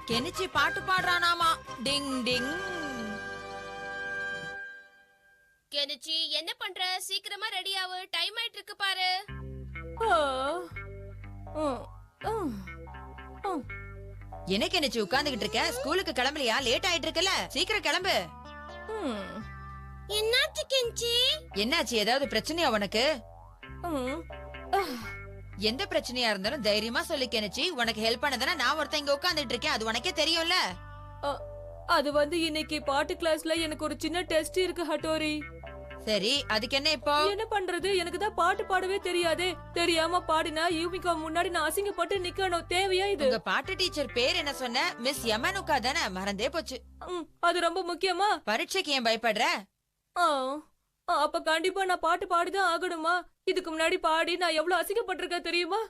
Kenichi பாட்டு பாடுறானாமா. டிங் டிங். Kenichi என்ன பண்ற? சீக்கிரமா ரெடி ஆவு, டைம் ஆயிட்டு இருக்கு பாரு. என்ன கெனிச்சி உட்கார்ந்துகிட்டு இருக்க? ஸ்கூலுக்கு கிளம்பலையா? லேட் ஆயிட்டு இருக்குல்ல, சீக்கிரம் கிளம்பு. என்னாச்சு கெனிச்சி? என்னாச்சு? ஏதாவது பிரச்சனையா உனக்கு? எந்த பிரச்சனையா இருந்தாலும் தைரியமா சொல்லி கெனிச்சி. உனக்கு ஹெல்ப் பண்ணதானே நான் ஒருத்தன் இங்க உட்கார்ந்துட்டு இருக்கேன். அது உனக்கே தெரியும்ல. அது வந்து இன்னைக்கு பாட்டு கிளாஸ்ல எனக்கு ஒரு சின்ன டெஸ்ட் இருக்கு ஹட்டோரி. சரி, அதுக்கு என்ன இப்போ? என்ன பண்றது? எனக்கு தான் பாட்டு பாடவே தெரியாதே. தெரியாம பாடினா யூமிகா முன்னாடி நான் அசிங்கப்பட்டு நிக்கணும். தேவையா இது? உங்க பாட்டு டீச்சர் பேர் என்ன சொன்ன? மிஸ் யமனுக்கா தானே? மறந்தே போச்சு. அது ரொம்ப முக்கியமா? பரீட்சைக்கு ஏன் பயப்படுற? அப்ப கண்டிப்பா நான் பாட்டு பாடிதான் ஆகணுமா? இதுக்கு முன்னாடி பாடி நான் எவ்வளவு அசிங்கப்பட்டிருக்கேன் தெரியுமா?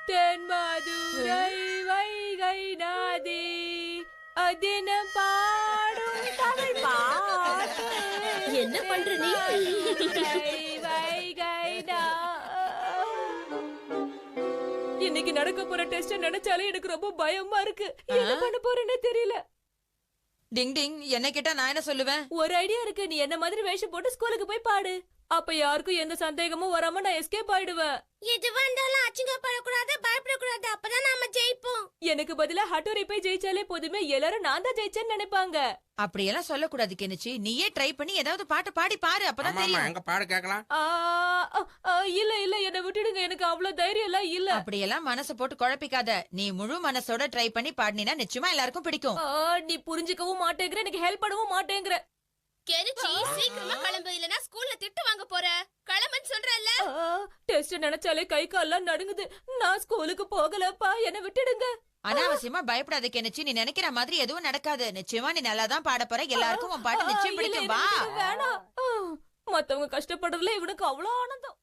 தென்மதுரை வைகை நதி அதினம் பாடும் தமிழ் பாட்டு. என்ன பண்ற நீ? இன்னைக்கு நடக்க போற டெஸ்ட் நினைச்சாலே எனக்கு ரொம்ப பயமா இருக்கு. என்ன பண்ண போறேன்னு தெரியல. டிங் டிங். என்ன கேட்டா நான் என்ன சொல்லுவேன்? ஒரு ஐடியா இருக்கு. நீ என்ன மாதிரி வேஷம் போட்டு ஸ்கூலுக்கு போய் பாடு. அப்ப யாருக்கும் எந்த சந்தேகமும் வராம நான் எஸ்கேப் ஆயிடுவேன். எதுவா இருந்தாலும் அச்சிங்கப்படக்கூடாது, பயப்படக்கூடாது. அப்பதான் நாம ஜெயிப்போம். எனக்கு பதிலா ஹட்டோரி போய் ஜெயிச்சாலே போதுமே. எல்லாரும் நான் தான் ஜெயிச்சேன்னு நினைப்பாங்க. அப்படியெல்லாம் சொல்லக்கூடாது கெனிச்சி. நீயே ட்ரை பண்ணி ஏதாவது பாட்டு பாடி பாரு, அப்பதான் தெரியும். எங்க பாடு கேக்கலாம். இல்ல இல்ல, என்ன விட்டுடுங்க. எனக்கு அவ்வளவு தைரியம் எல்லாம் இல்ல. அப்படியெல்லாம் மனசை போட்டு குழப்பிக்காத. நீ முழு மனசோட ட்ரை பண்ணி பாடினா நிச்சயமா எல்லாருக்கும் பிடிக்கும். நீ புரிஞ்சுக்கவும் மாட்டேங்கிற, எனக்கு ஹெல்ப் பண்ணவும் மாட்டேங்கிற. கெனிச்சி சீக்கிரமா கிளம்பு, இல்லனா ஸ்கூல்ல திட்டு வாங்க போற. கிளம்புன்னு சொல்றல்ல. டெஸ்ட் நினைச்சாலே கை கால்லாம் நடுங்குது. நான் ஸ்கூலுக்கு போகலப்பா, என்ன விட்டுடுங்க. அனாவசியமா பயப்படாத கெனிச்சி. நீ நினைக்கிற மாதிரி எதுவும் நடக்காது. நிச்சயமா நீ நல்லா தான் பாட போற. எல்லாருக்கும் உன் பாட்டு நிச்சயம் பிடிக்கும். வா. வேணாம். மத்தவங்க கஷ்டப்படுறதுல இவனுக்கு அவ்வளவு ஆனந்தம்.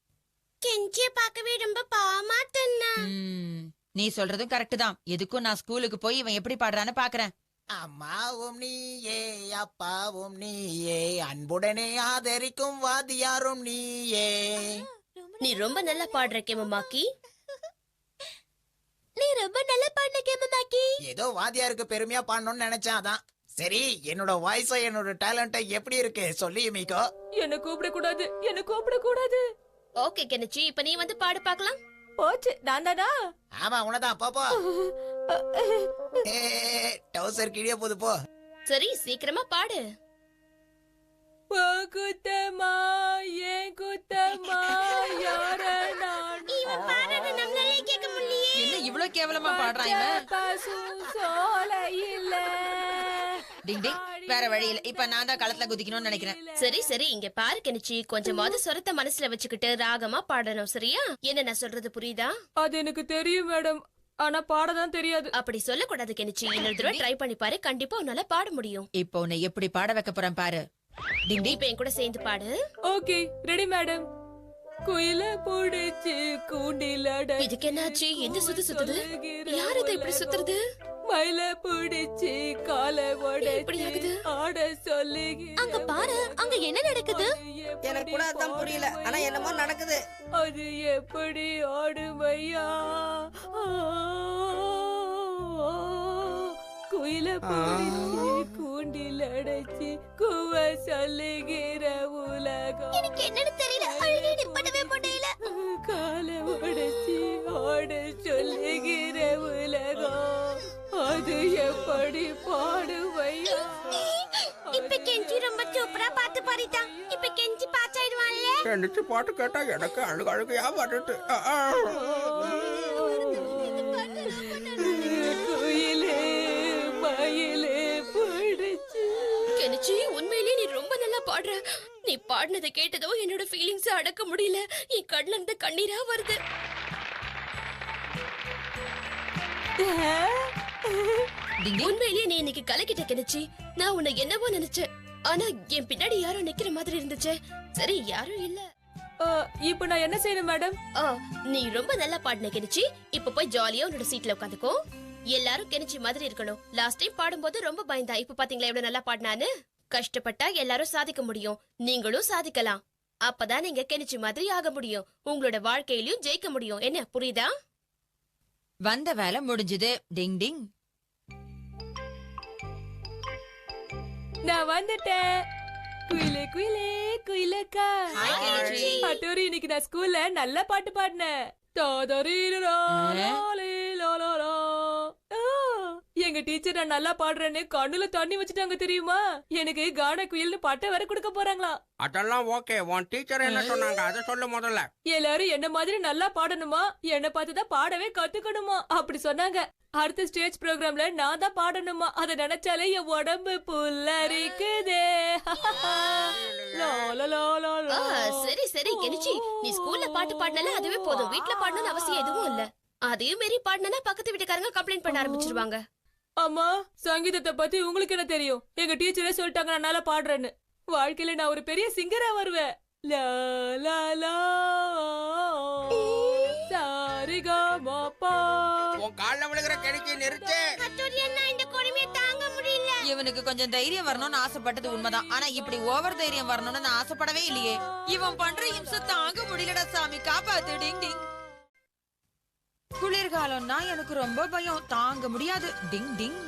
கெஞ்சிய பார்க்கவே ரொம்ப பாவமா தன்னா. நீ சொல்றதும் கரெக்ட் தான். எதுக்கும் நான் ஸ்கூலுக்கு போய் இவன் எப்படி பாடுறான்னு பாக்குறேன். அம்மாவும் நீயே, அப்பாவும் நீயே, அன்புடனே ஆதரிக்கும் வாதியாரும் நீயே. நீ ரொம்ப நல்லா பாடுற கேமமாக்கி. நீ ரொம்ப நல்லா பாடுற கேமமாக்கி. ஏதோ வாதியாருக்கு பெருமையா பாடணும்னு நினைச்சேன். அதான் சரி. என்னோட வாய்ஸ, என்னோட டேலண்ட் எப்படி இருக்கு சொல்லி மீகோ. என்ன கூப்பிட கூடாது, என்ன கூப்பிட கூடாது. ஓகே கெனிச்சி, இப்ப நீ வந்து பாடு பார்க்கலாம். போச்சு, நான் தானா? ஆமா, உனதான். போ. டவுசர் கிழிய போது போ. சரி, சீக்கிரமா பாடு. குத்தமா ஏன் குத்தமா யார நான். இவன் பாடுறது நம்மளாலே கேட்க முடியலையே. என்ன இவ்ளோ கேவலமா பாடுறான் இவன்? பசு சோல இல்ல. டிங் டிங். வேற வழி இல்ல. இப்ப நான் தான் களத்துல குதிக்கணும்னு நினைக்கிறேன். சரி சரி, இங்க பாரு கெனிச்சி. கொஞ்சமாவது சொரத்த மனசுல வச்சுக்கிட்டு ராகமா பாடணும், சரியா? என்ன நான் சொல்றது புரியுதா? அது எனக்கு தெரியும் மேடம், ஆனா பாடதான் தெரியாது. அப்படி சொல்லக்கூடாது கெனிச்சி. இன்னொரு தடவை ட்ரை பண்ணி பாரு, கண்டிப்பா உன்னால பாட முடியும். இப்போ உன்னை எப்படி பாட வைக்க போறேன் பாரு. டிங் டிங். இப்ப என் கூட சேர்ந்து பாடு. Okay, ready madam. குயில புடிச்சு கூண்டிலட. இதுக்கு என்னாச்சு? எந்த சுத்து சுத்துது? யார் இதை இப்படி சுத்துறது? மயில புடிச்சு கால இப்படி ஆகுது. ஆட சொல்லி. அங்க பாரு, அங்க என்ன நடக்குது? எனக்கு கூட அதான் புரியல, ஆனா என்னமோ நடக்குது. அது எப்படி ஆடுமையா? குயில புடிச்சு கூண்டில் அடைச்சு குவ சொல்லுகிற உலகம். எனக்கு என்னன்னு தெரியல, அழுகை நிப்படவே முடியல. கால உடைச்சு ஆட சொல்லுகிற உலகம், அது எப்படி பாடுமையா? இப்ப கெஞ்சி ரொம்ப சூப்பரா பாட்டு பாடிட்டான். இப்ப கெஞ்சி பாச்சாயிடுவான்ல. எனக்கு பாட்டு கேட்டா எனக்கு அழுகையா பாட்டுட்டு. குயிலே மயிலே பிடிச்சு. கெனிச்சி, உண்மையிலேயே நீ ரொம்ப நல்லா பாடுற. நீ பாடினதை கேட்டதோ என்னோட ஃபீலிங்ஸ் அடக்க முடியல. என் கண்ணுல இருந்து கண்ணீரா வருது. உண்மையிலேயே நீ இன்னைக்கு கலக்கிட்ட கெனிச்சி. நான் உன்னை என்னவோ நினைச்சேன், ஆனா என் பின்னாடி யாரோ நிக்கிற மாதிரி இருந்துச்சு. சரி, யாரும் இல்ல. இப்ப நான் என்ன செய்யணும் மேடம்? நீ ரொம்ப நல்லா பாடின கெனிச்சி. இப்ப போய் ஜாலியா உன்னோட சீட்ல உட்காந்துக்கோ. எல்லாரும் கெனிச்சி மாதிரி இருக்கணும். லாஸ்ட் டைம் பாடும்போது ரொம்ப பயந்தா. இப்ப பாத்தீங்களா எவ்வளவு நல்லா பாடினான்னு? கஷ்டப்பட்டா எல்லாரும் சாதிக்க முடியும். நீங்களும் சாதிக்கலாம். அப்பதான் நீங்க கெனிச்சி மாதிரி ஆக முடியும். உங்களோட வாழ்க்கையிலயும் ஜெயிக்க முடியும். என்ன புரியுதா? வந்த வேலை முடிஞ்சது. டிங் டிங். நான் வந்துட்டேன். குயிலே குயிலே குயிலக்கா. Hi, Kenichi. அட்டோரி, இன்னைக்கு நான் ஸ்கூல்ல நல்ல பாட்டு பாடினேன். தாதரீரரா, லாலே, லாலாலா. ஆ, எங்க டீச்சர் நான் நல்லா பாடுறேன்னு கண்ணுல தண்ணி வச்சுட்டாங்க தெரியுமா? எனக்கு கான குயில்னு பாட்டை வர கொடுக்க போறாங்களா? அதெல்லாம் ஓகே. உன் டீச்சர் என்ன சொன்னாங்க அதை சொல்லு முதல்ல. எல்லாரும் என்ன மாதிரி நல்லா பாடணுமா, என்ன பார்த்துதான் பாடவே கத்துக்கணுமா அப்படி சொன்னாங்க. அடுத்த ஸ்டேஜ் ப்ரோக்ராம்ல நான் தான் பாடணுமா, அதை நினைச்சாலே என் உடம்பு புல்லரிக்குதே. லா, லா, லா, லா, லா. சரி சரி கெனிச்சி, நீ ஸ்கூல்ல பாட்டு பாடினால அதுவே போதும். வீட்ல பாடணும்னு அவசியம் எதுவும் இல்ல. அதையும் மீறி பாடினா பக்கத்து வீட்டுக்காரங்க கம்ப்ளைண்ட் பண்ண ஆரம்பிச்சிருவாங்க. அம்மா, சங்கீதத்தை பத்தி உங்களுக்கு என்ன தெரியும்? எங்க டீச்சரே சொல்லிட்டாங்க நான் நல்லா பாடுறேன்னு. வாழ்க்கையில நான் ஒரு பெரிய சிங்கரா வருவேன். லா லா லா சாரிகா மாப்பா. உன் கால்ல விழுகிற கெனிச்சி நிறுத்து. இவனுக்கு கொஞ்சம் தைரியம் வரணும்னு ஆசைப்பட்டது உண்மைதான். ஆனா இப்படி ஓவர் தைரியம் வரணும்னு நான் ஆசைப்படவே இல்லையே. இவன் பண்ற இம்சை தாங்க முடியலடா சாமி, காப்பாத்து. டிங் டிங். குளிர்காலம்னா எனக்கு ரொம்ப பயம், தாங்க முடியாது. டிங் டிங்.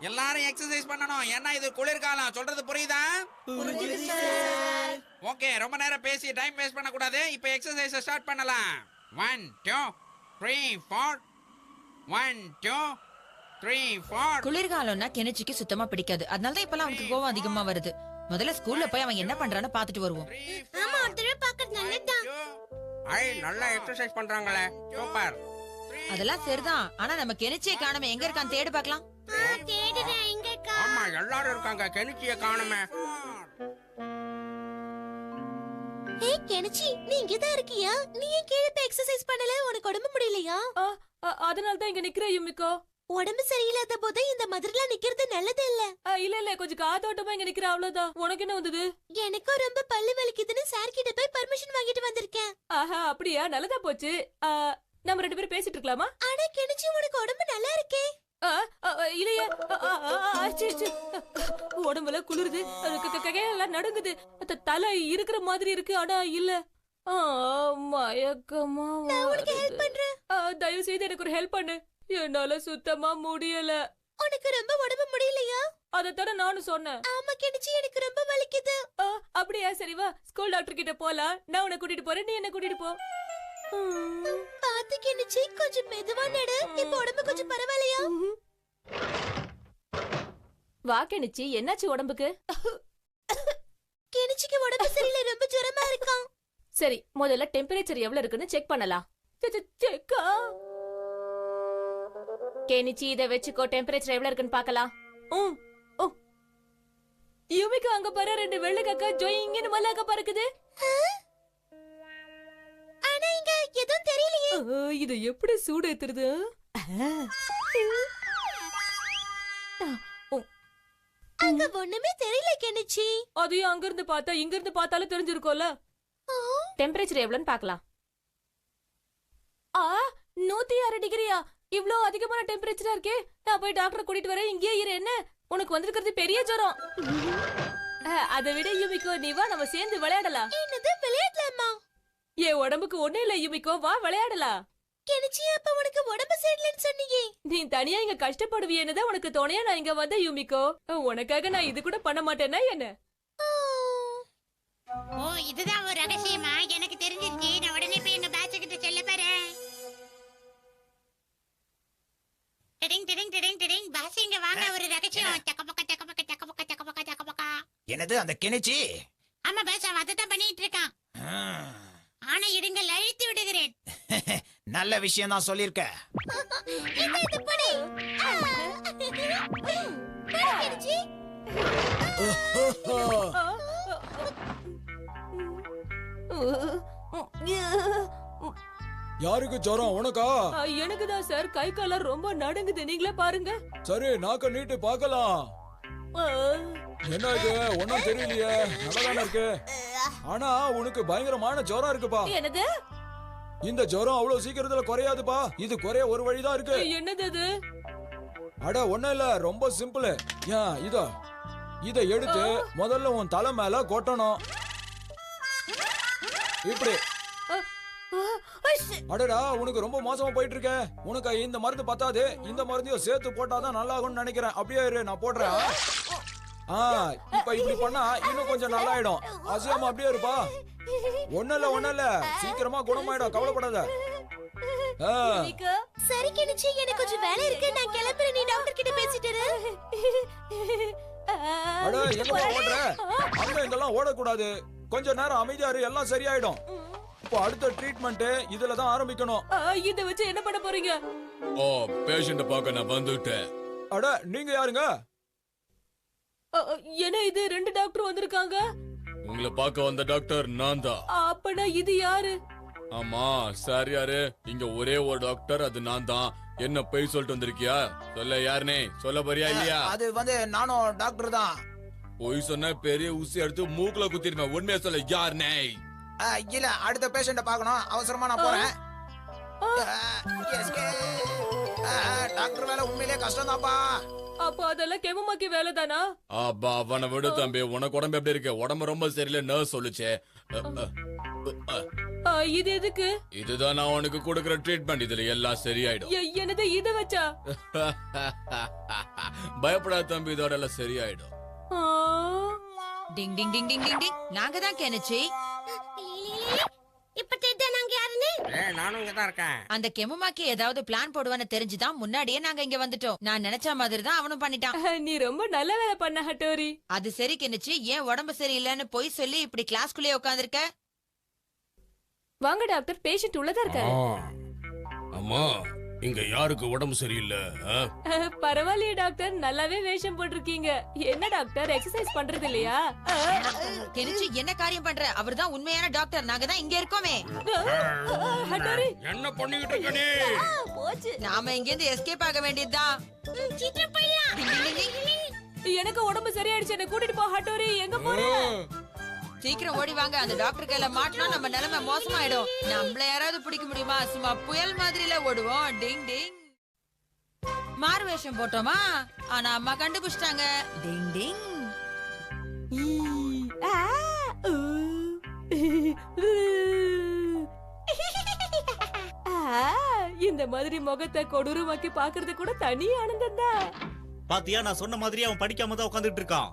எல்லாரும் எக்ஸசைஸ் பண்ணணும். ஏன்னா இது குளிர்காலம். சொல்றது புரியுதா? ஓகே, ரொம்ப நேரம் பேசி டைம் வேஸ்ட் பண்ண கூடாது. இப்போ எக்ஸசைஸ் ஸ்டார்ட் பண்ணலாம். 1 2 3 4 1 2 3 4. குளிர்காலம்னா கெனிச்சிக்கு சுத்தமா பிடிக்காது. அதனால தான் இப்பெல்லாம் அவனுக்கு கோவம் அதிகமா வருது. முதல்ல ஸ்கூல்ல போய் அவன் என்ன பண்றான்னு பாத்துட்டு வருவோம். ஆமா, ஒரு தடவை பார்க்கிறது நல்லதுதான். ஐ, நல்லா எக்ஸசைஸ் பண்றாங்களே. சூப்பர். அதெல்லாம் சரிதான். ஆனா நம்ம கெனிச்சியை காணோமே, எங்க இருக்கான்னு தேடி பார்க்கலாம். தேடுறேன், எங்க இருக்கா? ஆமா, எல்லாரும் இருக்காங்க. கெனிச்சியை காணுமே. ஏய் கெனிச்சி, நீ இங்க தான் இருக்கியா? நீ ஏன் கீழே போய் எக்ஸசைஸ் பண்ணல? உனக்கு உடம்பு முடியலையா? அதனால தான் இங்க நிக்கிற யுமிகோ. உடம்பு சரியில்லாத போது இந்த மாதிரில நிக்கிறது நல்லது இல்ல. இல்ல இல்ல, கொஞ்சம் காத்தோட்டமா இங்க நிக்கிற, அவ்வளவுதான். உனக்கு என்ன வந்தது? எனக்கும் ரொம்ப பல்லு வலிக்குதுன்னு சார் கிட்ட போய் பர்மிஷன் வாங்கிட்டு வந்திருக்கேன். ஆஹா, அப்படியா? நல்லதா போச்சு. நம்ம 2 பேரும் பேசிட்டு இருக்கலாமா? ஆனா கெனிச்சி, உனக்கு உடம்பு நல்லா இருக்கே. இல்லையே. உடம்புல குளிருது, கையெல்லாம் நடுங்குது, தலை இருக்கிற மாதிரி இருக்கு. ஆனா இல்ல, மயக்கமா வருது. தயவு செய்து எனக்கு ஒரு ஹெல்ப் பண்ணு. என்னால சுத்தமா முடியல. உனக்கு ரொம்ப உடம்பு முடியலையா? அதத்தான நானும் சொன்னேன். ஆமா கெனிச்சி, எனக்கு ரொம்ப வலிக்குது. அப்படியா? சரி வா, ஸ்கூல் டாக்டர் கிட்ட போலாம். நான் உன்னை கூட்டிட்டு போறேன், நீ என்ன கூட்டிட்டு போ. பாத்து கெனிச்சி, கொஞ்சம் மெதுவா நடு. இப்ப உடம்பு கொஞ்சம் பரவாயில்லையா? வா கெனிச்சி, என்னாச்சு உடம்புக்கு? கெனிச்சிக்கு உடம்பு சரியில்லை, ரொம்ப ஜுரமா இருக்கான். சரி, முதல்ல டெம்பரேச்சர் எவ்வளவு இருக்குன்னு செக் பண்ணலாம். செக்கா கெனிச்சி, இத வெச்சுக்கோ. டெம்பரேச்சர் எவ்வளவு இருக்குன்னு பார்க்கலாம். யுமிகா, அங்க பாரு, 2 வெள்ளை காக்கா ஜொயிங்கன்னு மல்லாக்க பறக்குது. ஆனா இங்க எதுவும் தெரியலையே. இது எப்படி சூடு ஏத்துறது? அங்க ஒண்ணுமே தெரியல கெனிச்சி. அதையும் அங்க இருந்து பார்த்தா இங்க இருந்து பார்த்தாலும் தெரிஞ்சிருக்கும்ல. டெம்பரேச்சர் எவ்வளவுன்னு பார்க்கலாம். 106 டிகிரியா? இவ்ளோ அதிகமான டெம்பரேச்சரா இருக்கே. நான் போய் டாக்டரை கூட்டிட்டு வரேன், இங்கே இரு. என்ன, உனக்கு வந்திருக்கிறது பெரிய ஜுரம். அதை விட யுமிகோ, நீ வா, நம்ம சேர்ந்து விளையாடலாம். என்னது, விளையாடலாமா? என் உடம்புக்கு ஒண்ணு இல்ல யுமிகோ, வா விளையாடலாம். கெனிச்சி, அப்ப உனக்கு உடம்பு சரியில்லைன்னு சொன்னீங்க. நீ தனியா இங்க கஷ்டப்படுவியேன்னு உனக்கு தோணையா நான் இங்க வந்த யுமிகோ. உனக்காக நான் இது கூட பண்ண மாட்டேன்னா என்ன? ஓ, இதுதான் ஒரு ரகசியமா? எனக்கு தெரிஞ்சிருச்சு. நான் உடனே போய் எங்க பேட்ச் கிட்ட சொல்ல போறேன். டிடிங் டிடிங் டிடிங் டிடிங். பாஸ், இங்க வாங்க, ஒரு ரகசியம். டக்கபக்க டக்கபக்க டக்கபக்க டக்கபக்க டக்கபக்க. என்னது அந்த கெனிச்சி? ஆமா பாஸ், அவன் அதைத்தான் பண்ணிட்டு இருக்கான். ஆனா இடுங்கள், அழித்து விடுகிறேன். நல்ல விஷயம் தான் சொல்லிருக்க. இது படி. கெனிச்சி, யாருக்கு ஜுரம்? உனக்கா? எனக்குதான் சார். கை காலம் ரொம்ப நடுங்குது, நீங்களே பாருங்க. சரி, நாக்க நீட்டு பார்க்கலாம். என்ன இது, ஒன்னும் தெரியலையே, நல்லாதானே இருக்கு. ஆனா உனக்கு பயங்கரமான ஜுரம் இருக்குப்பா. என்னது? இந்த ஜுரம் அவ்வளவு சீக்கிரத்துல குறையாதுப்பா. இது குறைய ஒரு வழிதான் இருக்கு. என்னது அது? அட ஒண்ணும் இல்ல, ரொம்ப சிம்பிள். ஏன் இத எடுத்து முதல்ல உன் தலை மேல கொட்டணும். இப்படி அடடா உனக்கு ரொம்ப மோசமா போயிட்டு இருக்க. உனக்கு இந்த மருந்து பத்தாது, இந்த மருந்தையும் சேர்த்து போட்டாதான் நல்லா ஆகும்னு நினைக்கிறேன். அப்படியே இரு, நான் போடுறேன். இப்ப இப்படி பண்ணா இன்னும் கொஞ்சம் நல்லா ஆயிடும். அசையாம அப்படியே இருப்பா. ஒண்ணு இல்ல சீக்கிரமா குணமாயிடும், கவலைப்படாத. சரி கெனிச்சி, எனக்கு கொஞ்சம் வேலை இருக்கு, நான் கிளம்புறேன். நீ டாக்டர் கிட்ட பேசிட்டு இரு. அட எங்கப்பா ஓடுற? அங்க இங்கெல்லாம் ஓடக்கூடாது. கொஞ்ச நேரம் அமைதியா இரு, எல்லாம் சரியாயிடும். இப்போ அடுத்த ட்ரீட்மெண்ட் இதுல தான் ஆரம்பிக்கணும். இத வச்சு என்ன பண்ண போறீங்க? பேஷண்ட பார்க்க நான் வந்துட்டேன். அட நீங்க யாருங்க? என்ன இது, 2 டாக்டர் வந்திருக்காங்க. உங்களை பார்க்க வந்த டாக்டர் நான் தான். அப்பனா இது யாரு? ஆமா சார், யாரு? இங்க ஒரே ஒரு டாக்டர், அது நான் தான். என்ன போய் சொல்லிட்டு வந்திருக்கியா? சொல்ல யாருனே, சொல்ல போறியா இல்லையா? அது நானும் டாக்டர் தான். போய் சொன்ன பெரிய ஊசி எடுத்து மூக்குல குத்திருப்பேன். உண்மையா சொல்ல யாருனே? இல்ல, அடுத்த பேஷண்ட பார்க்கணும், அவசரமா நான் போறேன். டாக்டர் வேலை உண்மையிலே கஷ்டம் தான்ப்பா. அப்ப அதெல்லாம் கெமமாக்கி வேலை தானா? அப்பா அவனை விடு தம்பி. உனக்கு உடம்பு எப்படி இருக்கு? உடம்பு ரொம்ப சரியில்லை, நர்ஸ் சொல்லுச்சே. இது எதுக்கு? இதுதான் நான் உனக்கு கொடுக்கிற ட்ரீட்மெண்ட். இதுல எல்லாம் சரியாயிடும். என்னது இத வச்சா? பயப்படாத தம்பி, இதோட எல்லாம் சரியாயிடும். டிங் டிங் டிங் டிங் டிங் டிங். நாங்க தான் கெனிச்சி. இப்ப தெரியுதா நாங்க யாருன்னு? நானும் இங்க தான் இருக்கேன். அந்த கெமுமாக்கி ஏதாவது பிளான் போடுவான்னு தெரிஞ்சுதான் முன்னாடியே நாங்க இங்க வந்துட்டோம். நான் நினைச்ச மாதிரி தான் அவனும் பண்ணிட்டான். நீ ரொம்ப நல்ல வேலை பண்ண ஹட்டோரி. அது சரி கெனிச்சி, ஏன் உடம்பு சரியில்லைன்னு போய் சொல்லி இப்படி கிளாஸ்குள்ளே உட்காந்துருக்க? வாங்க டாக்டர், பேஷண்ட் உள்ளதா இருக்காரு. அம்மா, இங்க யாருக்கு உடம்பு சரியில்லை? பரவாயில்லையே டாக்டர், நல்லாவே வேஷம் போட்டிருக்கீங்க. என்ன டாக்டர், எக்ஸசைஸ் பண்றது இல்லையா? கெனிச்சி என்ன காரியம் பண்ற? அவர்தான் உண்மையான டாக்டர், நாங்க தான் இங்க இருக்கோமே. ஹட்டோரி என்ன பண்ணிக்கிட்டு இருக்க நீ? போச்சு. நாம இங்க இருந்து எஸ்கேப் ஆக வேண்டியதுதான். சீக்கிரம் போய்யா. எனக்கு உடம்பு சரியாயிடுச்சு, என்ன கூட்டிட்டு போ ஹட்டோரி. எங்க போறேன்? சீக்கிரம் ஓடி வாங்க. அந்த டாக்டர் கையில மாட்டினா நம்ம நிலைமை மோசமாயிடும். நம்மள யாராவது பிடிக்க முடியுமா? சும்மா புயல் மாதிரில ஓடுவோம். டிங் டிங். மாறு வேஷம் போட்டோமா, ஆனா அம்மா கண்டுபிடிச்சிட்டாங்க. டிங் டிங். இந்த மாதிரி முகத்தை கொடூரமாக்கி பாக்குறது கூட தனி ஆனந்தம் தான். பாத்தியா, நான் சொன்ன மாதிரி அவன் படிக்காம தான் உட்கார்ந்துட்டு இருக்கான்.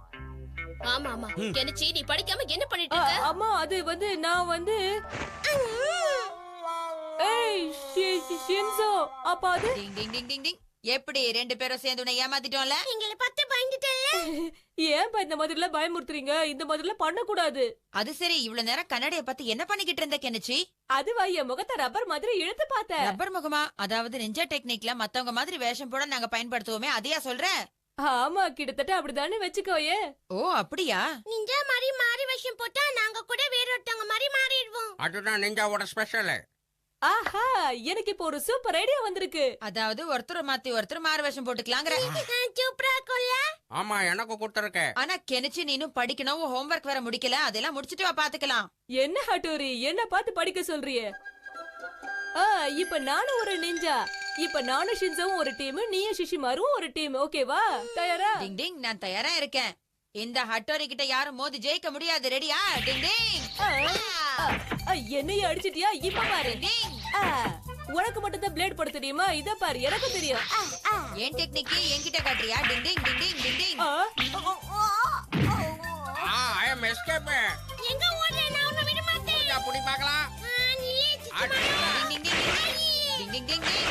ஆமா ஆமா கெனிச்சி, நீ படிக்காம என்ன பண்ணிட்டு இருக்க? அம்மா அது நான் ஏய் ஷின்சோ, அப்ப அது டிங் டிங் டிங் டிங் டிங். எப்படி 2 பேரும் சேர்ந்து உன்னை ஏமாத்திட்டோம்ல? எங்களை பார்த்து பயந்துட்டல்ல? ஏன்பா இந்த மாதிரி எல்லாம் பயமுறுத்துறீங்க? இந்த மாதிரி எல்லாம் பண்ண கூடாது. அது சரி, இவ்வளவு நேரம் கண்ணாடிய பார்த்து என்ன பண்ணிக்கிட்டு இருந்த கெனிச்சி? அதுவா, என் முகத்தை ரப்பர் மாதிரி இழுத்து பார்த்தேன். ரப்பர் முகமா? அதாவது நிஞ்சா டெக்னிக்ல மத்தவங்க மாதிரி வேஷம் போட நாங்க பயன்படுத்துவோமே, அதையா சொல்ற? ஆமா, கிட்டத்தட்ட அப்படிதானே வச்சுக்கோயே. ஓ அப்படியா? நிஞ்சா மாதிரி மாறி வேஷம் போட்டா நாங்க கூட வேற ஒருத்தவங்க மாதிரி மாறிடுவோம். அதுதான் நிஞ்சாவோட ஸ்பெஷல். ஆஹா, எனக்கு இப்போ ஒரு சூப்பர் ஐடியா வந்திருக்கு. அதாவது ஒருத்தர் மாத்தி ஒருத்தர் மாறு வேஷம் போட்டுக்கலாங்கிற. சூப்பரா இருக்கும்ல? ஆமா, எனக்கு கொடுத்துருக்க. ஆனா கெனிச்சி நீனும் படிக்கணும், ஹோம்வொர்க் வேற முடிக்கல. அதெல்லாம் முடிச்சிட்டு வா, பாத்துக்கலாம். என்ன ஹட்டோரி, என்ன பார்த்து படிக்க சொல்றியே? இப்ப நானும் ஒரு நிஞ்சா. இப்ப நானும் ஷின்சோவும் ஒரு டீம், நீயும் ஷிஷிமாரும் ஒரு டீம். ஓகேவா? தயாரா? டிங் டிங். நான் தயாரா இருக்கேன். இந்த ஹட்டோரி கிட்ட யாரும் மோதி ஜெயிக்க முடியாது. ரெடியா? டிங் டிங். என்னைய அடிச்சிட்டியா? இப்ப பாரு. டிங். உனக்கு மட்டும் தான் பிளேட் போட தெரியுமா? இத பாரு, எனக்கு தெரியும். ஏன் டெக்னிக் என்கிட்ட காட்டுறியா? டிங் டிங் டிங் டிங் டிங் டிங். ஐ அம் எஸ்கேப். எங்க ஓடுற? நான் உன்னை விட மாட்டேன். புடி பார்க்கலாம். நீயே டிங் டிங் டிங் டிங் டிங் டிங் டிங்.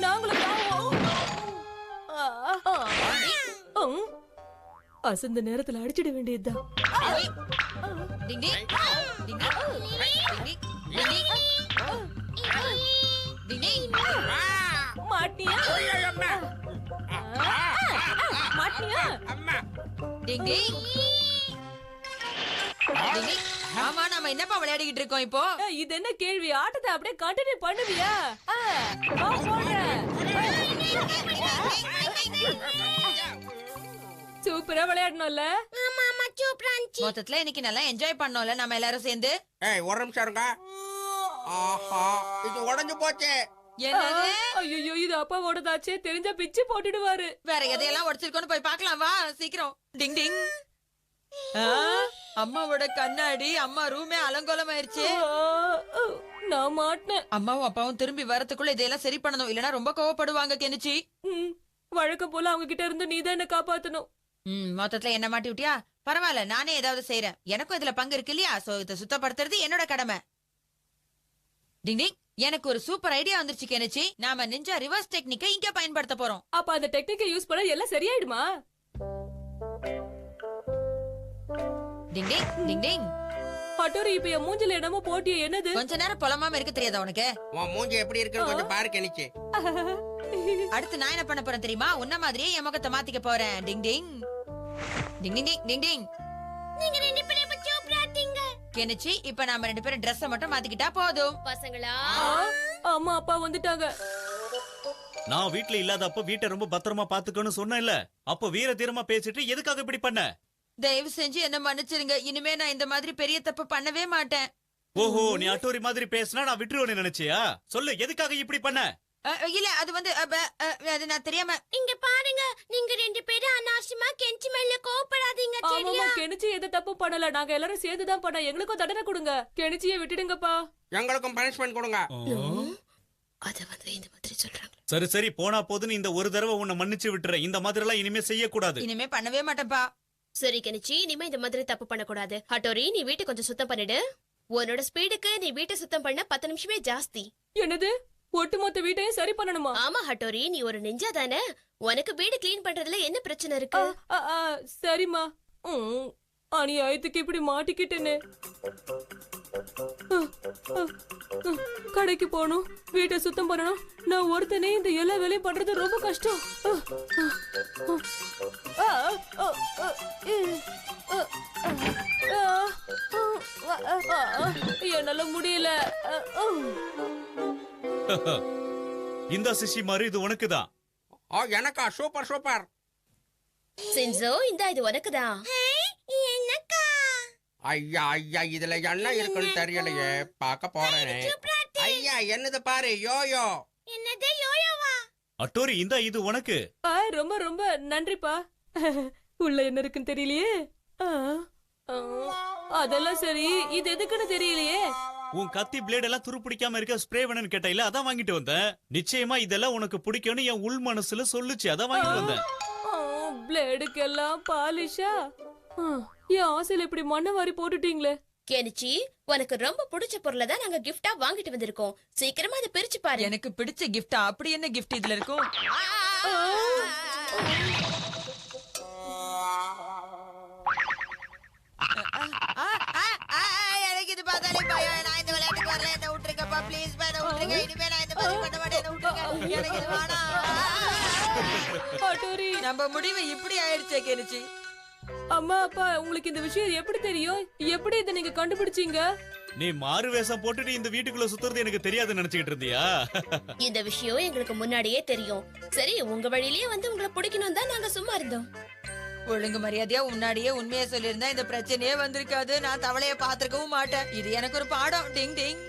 நாங்களும் அசந்த நேரத்துல அடிச்சிட வேண்டியதுதான். டிங் டிங் டிங் டிங் டிங் டிங் டிங் டிங். மாட்டியா? மாட்டியா? டிங் டிங் டிங் டிங். ஆமா, நாம என்னப்பா விளையாடிக்கிட்டு இருக்கோம் இப்போ? இது என்ன கேள்வி? ஆட்டத்தை அப்படியே கண்டினியூ பண்ணுவியா? சூப்பரா விளையாடணும்ல? ஆமா ஆமா, சூப்பரா இருந்துச்சு. மொத்தத்துல இன்னைக்கு நல்லா என்ஜாய் பண்ணோம்ல நம்ம எல்லாரும் சேர்ந்து. ஏய், ஒரு நிமிஷம் இருங்க. ஆஹா, இது உடைஞ்சு போச்சு. என்னது? ஐயோ, இது அப்பாவோடதாச்சே, தெரிஞ்சா பிச்சு போட்டுடுவாரு. வேற எதையெல்லாம் உடைச்சிருக்கோன்னு போய் பார்க்கலாம் வா, சீக்கிரம். டிங் டிங். அம்மாவோட கண்ணாடி அம்மா ரூமே அலங்கோலம் ஆயிருச்சு. நான் மாட்டினேன். அம்மாவும் அப்பாவும் திரும்பி வரதுக்குள்ள இதெல்லாம் சரி பண்ணணும், இல்லனா ரொம்ப கோவப்படுவாங்க கெனிச்சி. வழக்கம் போல அவங்க கிட்ட இருந்து நீதான் என்ன காப்பாத்தணும். மொத்தத்துல என்ன மாட்டி விட்டியா? பரவாயில்ல, நானே ஏதாவது செய்யறேன். எனக்கும் இதுல பங்கு இருக்கு இல்லையா? சோ இத சுத்தப்படுத்துறது என்னோட கடமை. டிங் டிங், எனக்கு ஒரு சூப்பர் ஐடியா வந்துருச்சு கெனிச்சி. நாம நிஞ்சா ரிவர்ஸ் டெக்னிக்கை இங்க பயன்படுத்த போறோம். அப்ப அந்த டெக்னிக்கை யூஸ் பண்ண எல்லாம் சரியாயிடுமா? டிங் டிங் டிங் டிங். ஹட்டோரி, இப்ப என் மூஞ்சில என்னமோ போட்டியே, என்னது? கொஞ்ச நேரம் புலமாம இருக்க தெரியாதா உனக்கு? உன் மூஞ்சி எப்படி இருக்குன்னு கொஞ்சம் பாரு கெனிச்சு. அடுத்து நான் என்ன பண்ண போறேன் தெரியுமா? உன்ன மாதிரியே என் முகத்தை மாத்திக்க போறேன். டிங் டிங் டிங் டிங் டிங் டிங் டிங். நீங்க ரெண்டு பேரும் இப்ப சூப்பராட்டீங்க. கெனிச்சி, இப்ப நாம ரெண்டு பேரும் Dress மட்டும் மாத்திக்கிட்டா போதும். பசங்களா, அம்மா அப்பா வந்துட்டாங்க. நான் வீட்ல இல்லாதப்ப வீட்டை ரொம்ப பத்திரமா பாத்துக்கணும்னு சொன்னேன்ல. அப்ப வீர தீரமா பேசிட்டு எதுக்காக இப்படி பண்ண? தயவு செஞ்சு என்ன மன்னிச்சிருங்க. இனிமே நான் இந்த மாதிரி பெரிய தப்பு பண்ணவே மாட்டேன். ஓஹோ, நீ அட்டோரி மாதிரி பேசினா நான் விட்டுருவேன்னு நினைச்சியா? சொல்லு, எதுக்காக இப்படி பண்ண? இல்ல, அது வந்து அது நான் தெரியாம. இங்க பாருங்க, நீங்க ரெண்டு பேரும் அனாவசியமா கெஞ்சி மேல கோவப்படாதீங்க, சரியா? ஆமாமா, கெனிச்சி எந்த தப்பு பண்ணல. நாங்க எல்லாரும் சேர்ந்து தான் பண்ணோம். எங்களுக்கும் தண்டனை கொடுங்க. கெனிச்சியை விட்டுடுங்கப்பா. எங்களுக்கும் பனிஷ்மெண்ட் கொடுங்க. அத வந்து இந்த மாதிரி சொல்றாங்க. சரி சரி, போனா போதுன்னு இந்த ஒரு தடவை உன்னை மன்னிச்சு விட்டுறேன். இந்த மாதிரி எல்லாம் இனிமே செய்யக்கூடாது. இனிமே பண்ணவே மாட்டேன்ப்பா. சரி கெனிச்சி, இனிமே இந்த மாதிரி தப்பு பண்ணக்கூடாது. ஹட்டோரி, நீ வீட்டை கொஞ்சம் சுத்தம் பண்ணிடு. உன்னோட ஸ்பீடுக்கு நீ வீட்டை சுத்தம் பண்ண 10 நிமிஷமே ஜாஸ்தி. என்னது? ஒட்டுமொத்த வீட்டையும் சரி பண்ணணுமா? ஆமா ஹட்டோரி, நீ ஒரு நிஞ்சா தானே. உனக்கு வீடு கிளீன் பண்றதுல என்ன பிரச்சனை இருக்கு? சரிம்மா. அநியாயத்துக்கு இப்படி மாட்டிக்கிட்டேனே. கடைக்கு போகணும், வீட்டை சுத்தம் பண்ணணும். நான் ஒருத்தனே இந்த எல்லா வேலையும் பண்றது ரொம்ப கஷ்டம். என்னால முடியல. இந்த சிசி மாதிரி இது உனக்குதான். எனக்கா? Super super. சின்சோ, இந்த இது உனக்குதான். என்னக்கா? ஐயா ஐயா, இதுல என்ன இருக்குன்னு தெரியலையே. பார்க்க போறேன். ஐயா, என்னது பாரு, யோயோ. என்னது யோயோவா? அட்டோரி, இந்த இது உனக்கு. ரொம்ப ரொம்ப நன்றிப்பா. உள்ள என்ன இருக்குன்னு தெரியலையே. அதெல்லாம் சரி, இது எதுக்குன்னு தெரியலையே. உன் கத்தி பிளேட் எல்லாம் துரு பிடிக்காம இருக்க ஸ்ப்ரே வேணும்னு கேட்டா, அதான் வாங்கிட்டு வந்தேன். நிச்சயமா இதெல்லாம் உனக்கு பிடிக்கும்னு என் உள் மனசுல சொல்லுச்சு, அதான் வாங்கிட்டு வந்தேன். பிளேடுக்கு எல்லாம் பாலிஷா? என் ஆசையில இப்படி மண்ணை வாரி போட்டுட்டீங்களே. கெனிச்சி, உனக்கு ரொம்ப பிடிச்ச பொருளை தான் நாங்க கிஃப்டா வாங்கிட்டு வந்திருக்கோம். சீக்கிரமா அதை பிரிச்சு பாரு. எனக்கு பிடிச்ச கிஃப்டா? அப்படி என்ன கிஃப்ட் இதுல இருக்கும்? எனக்கு இது பார்த்தாலே பயம். நான் இந்த விளையாட்டுக்கு வரல. என்ன விட்டுருக்கப்பா, ப்ளீஸ். என்ன விட்டுருங்க. இனிமே நான் இந்த மாதிரி பண்ண மாட்டேன். என்ன விட்டுருங்க. எனக்கு இது வேணாம். நம்ம முடிவு இப்படி ஆயிடுச்சே கெனிச்சி. அம்மா அப்பா, உங்களுக்கு இந்த விஷயம் எப்படி தெரியும்? எப்படி இதை நீங்க கண்டுபிடிச்சீங்க? நீ மாறு வேஷம் போட்டுட்டு இந்த வீட்டுக்குள்ள சுத்துறது எனக்கு தெரியாதுன்னு நினைச்சுக்கிட்டு இருந்தியா? இந்த விஷயம் எங்களுக்கு முன்னாடியே தெரியும். சரி, உங்க வழியிலேயே வந்து உங்களை பிடிக்கணும் தான் நாங்க சும்மா இருந்தோம். ஒழுங்கு மரியாதையா முன்னாடியே உண்மையை சொல்லியிருந்தா இந்த பிரச்சனையே வந்திருக்காது. நான் தவளைய பாத்திருக்கவும் மாட்டேன். இது எனக்கு ஒரு பாடம். டிங் டிங்.